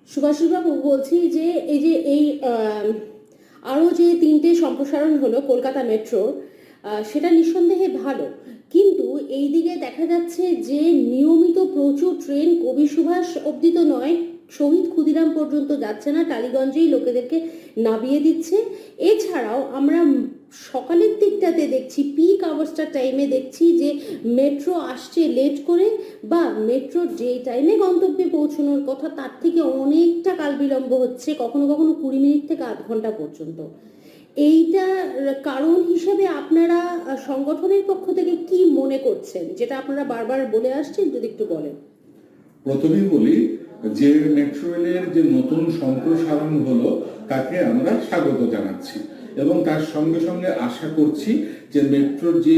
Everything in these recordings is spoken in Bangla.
সুভাষিসবাবু, বলছি যে এই আরও যে তিনটে সম্প্রসারণ হলো কলকাতা মেট্রোর, সেটা নিঃসন্দেহে ভালো। কিন্তু এই দিকে দেখা যাচ্ছে যে নিয়মিত প্রচুর ট্রেন কবি সুভাষ অবধি তো নয়, শহীদ ক্ষুদিরাম পর্যন্ত যাচ্ছে না, টালিগঞ্জেই লোকেদেরকে নামিয়ে দিচ্ছে। এছাড়াও আমরা সকালের দিকটাতে দেখছি, পিক আওয়ার্সটার টাইমে দেখছি যে মেট্রো আসছে লেট করে, বা মেট্রোর যে টাইমে গন্তব্যে পৌঁছানোর কথা তার থেকে অনেকটা কাল বিলম্ব হচ্ছে, কখনো কখনো 20 মিনিট থেকে আধ ঘন্টা পর্যন্ত। এইটা কারণ হিসেবে আপনারা সংগঠনের পক্ষ থেকে কি মনে করছেন, যেটা আপনারা বারবার বলে আসছেন, যদি একটু বলেন। প্রথমেই বলি যে মেট্রো রেলের যে নতুন সম্প্রসারণ হলো তাকে আমরা স্বাগত জানাচ্ছি এবং তার সঙ্গে সঙ্গে আশা করছি যে মেট্রোর যে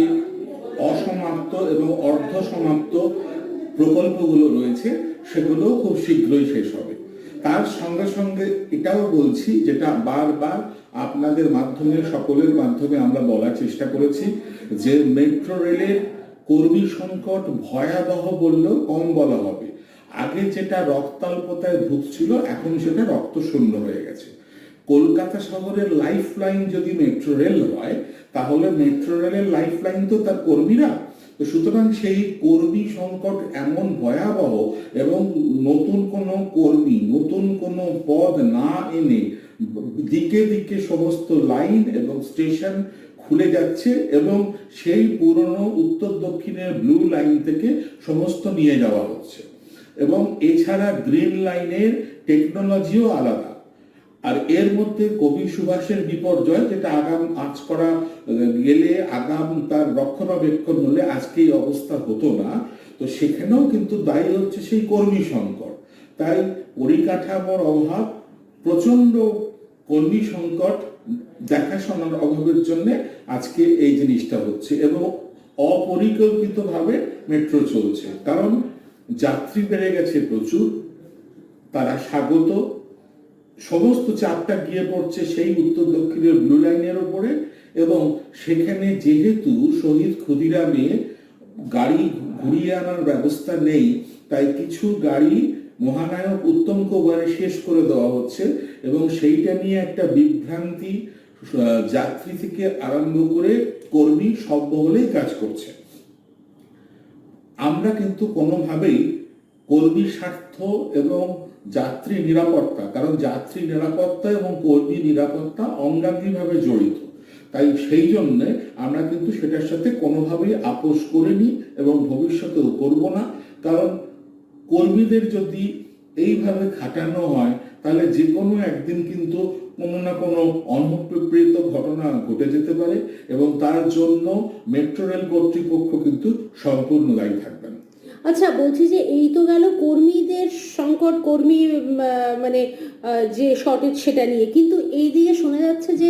অসমাপ্ত এবং অর্ধ সমাপ্ত প্রকল্পগুলো রয়েছে সেগুলো খুব শীঘ্রই শেষ হবে। তার সঙ্গে সঙ্গে এটাও বলছি, যেটা বারবার আপনাদের মাধ্যমে, সকলের মাধ্যমে আমরা বলার চেষ্টা করেছি, যে মেট্রো রেলের কর্মী সংকট ভয়াবহ বললেও কম বলা হবে। আগে যেটা রক্তাল্পতায় ভুগছিল, এখন সেটা রক্তশূন্য হয়ে গেছে। কলকাতা শহরের লাইফ লাইন যদি মেট্রো রেল হয়, তাহলে মেট্রো রেলের লাইফ লাইন তো তার কর্মীরা। তো সুতরাং সেই কর্মী সংকট এমন ভয়াবহ, এবং নতুন কোনো কর্মী, নতুন কোনো পদ না এনে দিকে দিকে সমস্ত লাইন এবং স্টেশন খুলে যাচ্ছে, এবং সেই পুরনো উত্তর দক্ষিণের ব্লু লাইন থেকে সমস্ত নিয়ে যাওয়া হচ্ছে। এবং এছাড়া গ্রিন লাইনের টেকনোলজিও আলাদা। আর এর মধ্যে কবি সুভাষের বিপর্যয়, যেটা আগাম আজ করা গেলে, আগাম তার রক্ষণাবেক্ষণ হলে আজকে এই অবস্থা হতো না। তো সেখানেও কিন্তু দায়ী হচ্ছে সেই কর্মী সংকট। তাই পরিকাঠামোর অভাব, প্রচন্ড কর্মী সংকট, দেখাশোনার অভাবের জন্য আজকে এই জিনিসটা হচ্ছে, এবং অপরিকল্পিতভাবে মেট্রো চলছে। কারণ যাত্রী বেড়ে গেছে প্রচুর, তারা স্বাগত, সমস্ত চাপটা গিয়ে পড়ছে সেই উত্তর দক্ষিণের ব্লু লাইনের উপরে। এবং সেখানে যেহেতু শহীদ ক্ষুদিরামে গাড়ি ঘুরিয়ে আনার ব্যবস্থা নেই, তাই কিছু গাড়ি মহানায়ক উত্তম কুমারে শেষ করে দেওয়া হচ্ছে, এবং সেইটা নিয়ে একটা বিভ্রান্তি যাত্রী থেকে আরম্ভ করে কর্মী সব মহলেই কাজ করছে। আমরা কিন্তু কোনোভাবেই কর্মী স্বার্থ এবং যাত্রী নিরাপত্তা, কারণ যাত্রী নিরাপত্তা এবং কর্মী নিরাপত্তা অঙ্গাঙ্গিভাবে জড়িত, তাই সেই জন্যে আমরা কিন্তু সেটার সাথে কোনোভাবেই আপোষ করিনি এবং ভবিষ্যতেও করব না। কারণ কর্মীদের যদি এইভাবে খাটানো হয়, তাহলে যে কোনো একদিন কিন্তু কোনো না কোনো অনভিপ্রেত ঘটনা ঘটে যেতে পারে, এবং তার জন্য মেট্রো রেল কর্তৃপক্ষ কিন্তু সম্পূর্ণ দায়ী থাকবেন। আচ্ছা, বলছি যে এই তো গেল কর্মীদের সংকট, কর্মী মানে যে শর্টেজ সেটা নিয়ে, কিন্তু এই দিকে শোনা যাচ্ছে যে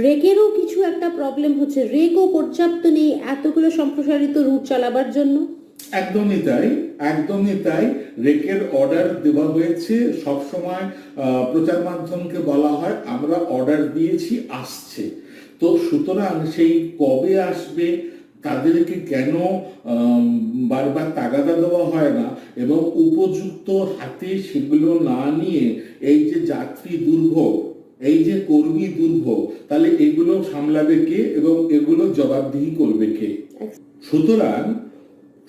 রেকেরও কিছু একটা প্রবলেম হচ্ছে, রেকও পর্যাপ্ত নেই এতগুলো সম্প্রসারিত রুট চালাবার জন্য। একদমই তাই, একদমই তাই। রেকের অর্ডার দেওয়া হয়েছে, সবসময় প্রচার মাধ্যমকে বলা হয় আমরা অর্ডার দিয়েছি, আসছে। তো সুতরাং সেই কবে আসবে, তাদেরকে কেন বারবার তাগাদা দেওয়া হয় না, এবং উপযুক্ত হাতে সেগুলো না নিয়ে এই যে যাত্রী দুর্ভোগ, এই যে কর্মী দুর্ভোগ, তাহলে এগুলো সামলাবে কে এবং এগুলো জবাবদিহি করবে কে? সুতরাং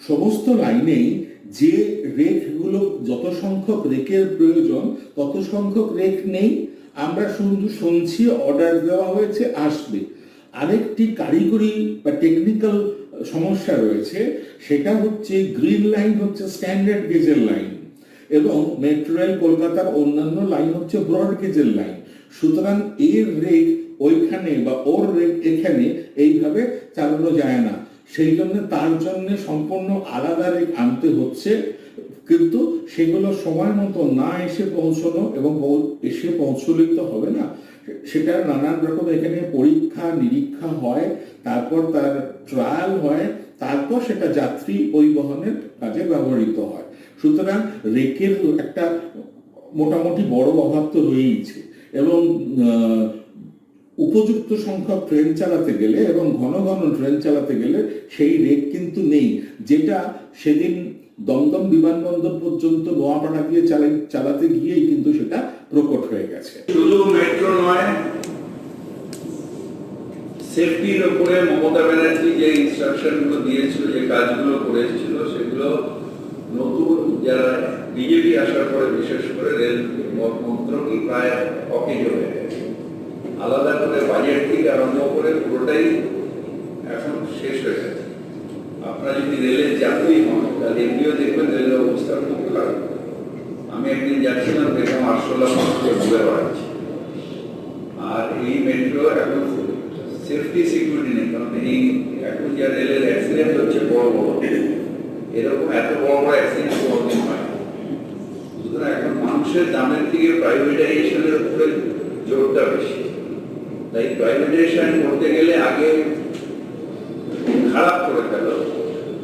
সমস্ত লাইনেই যে রেকগুলো, যত সংখ্যক রেকের প্রয়োজন তত সংখ্যক রেক নেই। আমরা শুধু শুনছি অর্ডার দেওয়া হয়েছে, আসবে। আরেকটি কারিগরি বা টেকনিক্যাল সমস্যা রয়েছে, সেটা হচ্ছে গ্রিন লাইন হচ্ছে স্ট্যান্ডার্ড গেজের লাইন, এবং মেট্রো রেল কলকাতার অন্যান্য লাইন হচ্ছে ব্রড গেজের লাইন। সুতরাং এর রেক ওইখানে বা ওর রেক এখানে এইভাবে চালানো যায় না। সেই জন্য তার জন্য সম্পূর্ণ আলাদা রেক আনতে হচ্ছে, কিন্তু সেগুলো সময় মতো না এসে পৌঁছানো, এবং এসে পৌঁছলেই তো হবে না, সেটা নানান রকম এখানে পরীক্ষা নিরীক্ষা হয়, তারপর তার ট্রায়াল হয়, তারপর সেটা যাত্রী পরিবহনের কাজে ব্যবহৃত হয়। সুতরাং রেকের একটা মোটামুটি বড় অভাব তো রয়েইছে, এবং উপযুক্ত সংখ্যক ট্রেন চালাতে গেলে এবং ঘন ঘন ট্রেন চালাতে গেলে সেই রেক কিন্তু নেই, যেটা সেদিন দমদম বিমানবন্দর পর্যন্ত নোয়াপাড়া দিয়ে চালাতে গিয়েই কিন্তু সেটা প্রকট হয়ে গেছে। শুধু মেট্রো নয়, সেফটির উপরে মমতা ব্যানার্জি যে ইনস্ট্রাকশন গুলো দিয়েছিল, যে কাজগুলো করেছিল, সেগুলো নতুন যারা বিজেপি আসার পরে বিশেষ করে রেল মন্ত্রক প্রায় অকেজ হয়ে গেছে। আলাদা করে বাজেট থেকে আরম্ভ করে পুরোটাই এখন শেষ হয়ে গেছে। আপনারা যদি রেলের যাত্রী হন তাহলে এমনিও দেখবেন রেলের অবস্থা খুব খারাপ। আমি একদিন যাচ্ছিলাম, দেখলাম আরশোলা মানুষকে ঘুরে বেড়াচ্ছে। আর এই মেট্রো এখন সেফটি সিকিউরিটি নেই, কারণ এই এখন যা রেলের অ্যাক্সিডেন্ট হচ্ছে বড় বড়, এরকম এত বড় বড় অ্যাক্সিডেন্ট কোনোদিন হয়। সুতরাং এখন মানুষের দামের থেকে প্রাইভেটাইজেশনের উপরে জোরটা বেশি। তাই প্রাইভেটাইজেশন করতে গেলে আগে খারাপ করে ফেল,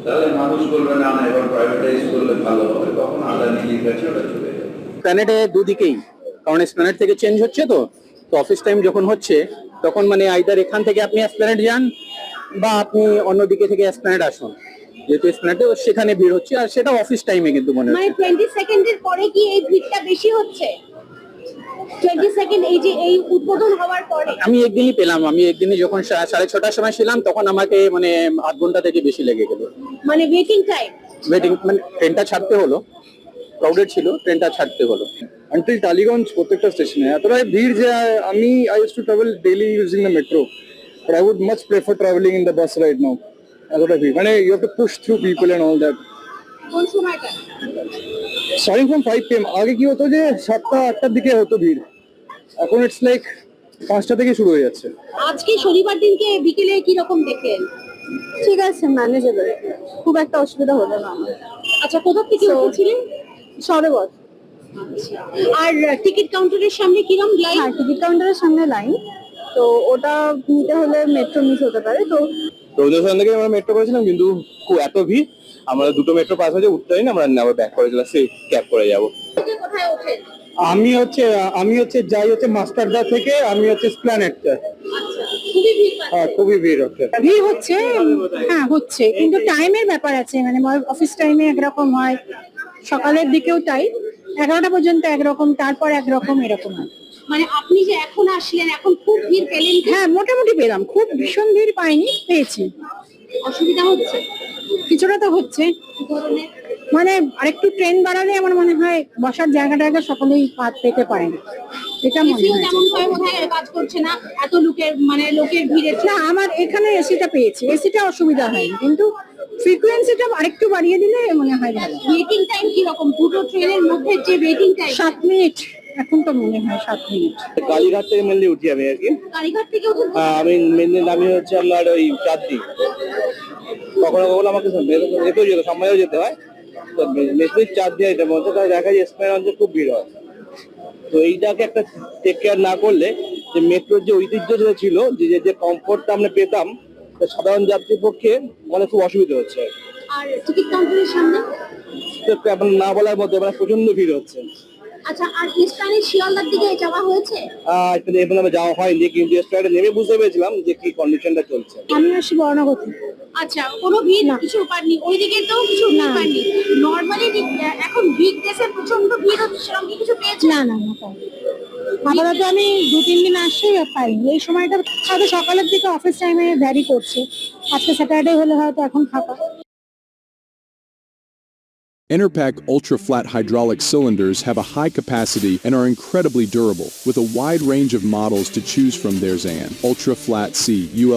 তাহলে মানুষ বলবে না না এবার প্রাইভেটাইজ করলে ভালো হবে, তখন আদানির কাছে ওটা চলে যাবে। প্ল্যানেটে দুদিকেই, কারণ প্ল্যানেট থেকে চেঞ্জ হচ্ছে তো অফিস টাইম যখন হচ্ছে তখন মানে আইদার এখান থেকে আপনি এসপ্ল্যানেট যান বা আপনি অন্য দিকে থেকে এসপ্ল্যানেট আসুন, যেহেতু এসপ্ল্যানেটে সেখানে ভিড় হচ্ছে আর সেটা অফিস টাইমে কিন্তু মনে মানে হচ্ছে। 20 সেকেন্ডের পরে কি এই ভিড়টা বেশি হচ্ছে? 20 সেকেন্ড এই যে এই উদ্বোধন হওয়ার পরে আমি একদিনই পেলাম, আমি একদিনই যখন 6:30টার সময় ছিলাম তখন আমাকে মানে আধ ঘন্টা থেকে বেশি লেগে গেল মানে ওয়েটিং টাইম। ওয়েটিং, মানে ট্রেনটা ছাড়তে হলো, ক্রাউডেড ছিল, ট্রেনটা ছাড়তে হলো। আনটিল টালিগঞ্জ প্রত্যেকটা স্টেশনে এতটাই ভিড় যে আমি I use to travel daily using the metro, but I would much prefer travelling in the bus right now. এতটা ভিড় মানে you have to push through people and all that. কোন সময়টা? Starting from 5 PM। আগে কি হতো যে 7টা-8টার দিকে হতো ভিড়, এখন ইটস লাইক 5টা থেকে শুরু হয়ে যাচ্ছে। আজকে শনিবার দিনকে বিকেলে কি রকম দেখলেন? ঠিক আছে, ম্যানেজেবল, খুব একটা অসুবিধা হলো না আমার। আচ্ছা, কোথা থেকে উঠেছিলেন? সরবর। আর টিকিট কাউন্টারের সামনে কিরকম লাইন? হ্যাঁ, টিকিট কাউন্টারের সামনে লাইন, তো ওটা নিতে হলে মেট্রো মিস হতে পারে। তো রবীন্দ্র থেকে আমরা মেট্রো করেছিলাম, কিন্তু খুব এত ভিড় আমরা দুটো মেট্রো পাস হয়ে উঠতে পারি না, আমরা আবার ব্যাক করে চলে আসছি, ক্যাব করে যাবো। কোথায় ওঠেন? আমি হচ্ছে যাই হচ্ছে মাস্টারদা থেকে, আমি হচ্ছে স্প্ল্যানেটটা। আচ্ছা, খুবই ভিড় পাচ্ছেন। হ্যাঁ, খুবই ভিড় হচ্ছে। ভিড় হচ্ছে, হ্যাঁ হচ্ছে, কিন্তু টাইমের ব্যাপার আছে, মানে অফিস টাইমে একরকম হয়, সকালের দিকেও তাই, 11টা পর্যন্ত একরকম, তারপর একরকম, এরকম হয়। মানে আপনি যে এখন আসলেন, এখন খুব ভিড় পেলেন কি? হ্যাঁ, মোটামুটি পেলাম, খুব ভীষণ ভিড় পাইনি, পেয়েছি। অসুবিধা হচ্ছে কিছুটা তো হচ্ছে, কি ধরনের? মানে আরেকটু ট্রেন বাড়ালে আমার মনে হয় বসার জায়গাটা সকলেই পেতে পারেন, এটা মনে এসিও হয়। তেমন ভাবে বোধহয় কাজ করছে না, এত লোকের ভিড়ে। না, আমার এখানে এসিটা পেয়েছি, এসিটা অসুবিধা হয়নি, কিন্তু ফ্রিকোয়েন্সিটা আরেকটু বাড়িয়ে দিলে মনে হয় ভালো। ওয়েটিং টাইম কি রকম? দুটো ট্রেনের মধ্যে যে ওয়েটিং টাইম 7 মিনিট, এখন তো মনে হয় 7 মিনিট। কালীঘাট থেকে মেনলি উঠি আমি আর কি। কালীঘাট থেকে উঠে আমি মেনলি নামি হচ্ছে আপনার ওই চাঁদদি, কখনো কখনো আমাকে যেতেও যেতে সময়ও যেতে হয়, তো মেসলি চাঁদদি এটার মধ্যে তাই দেখা যায় স্পেন অঞ্চল খুব ভিড় হয়। তো এইটাকে একটা টেক কেয়ার না করলে, যে মেট্রোর যে ঐতিহ্য যেটা ছিল, যে কমফোর্টটা আমরা পেতাম, তো সাধারণ যাত্রীর পক্ষে মানে খুব অসুবিধা হচ্ছে। আর টিকিট কাউন্টারের সামনে। তো আপনার না বলার মধ্যে মানে প্রচন্ড ভিড় হচ্ছে। আচ্ছা, আর ইস্টার্নের শিয়ালদার দিকে যাওয়া হয়েছে? এখন আমরা যাওয়া হয়নি, কিন্তু স্ট্যান্ডে নেমে বুঝতে পেরেছিলাম যে কি কন্ডিশনটা চলছে। আমি আসি বর্ণগর থেকে। আচ্ছা, কোনো ভিড় কিছু পাননি? ওইদিকে তো কিছু ভিড় পাননি? নর্মালি এখন ভিড় দেশে প্রচন্ড ভিড় হচ্ছে, সেরকম কি কিছু পেয়েছে? না না না, পাইনি। আপাতত আমি 2-3 দিন আসছি, পাইনি। এই সময়টা হয়তো সকালের দিকে অফিস টাইমে ভ্যারি করছে, আজকে স্যাটারডে হলে হয়তো এখন ফাঁকা। Enerpac ultra-flat hydraulic cylinders have a high capacity and are incredibly durable, with a wide range of models to choose from. There's an ultra-flat C,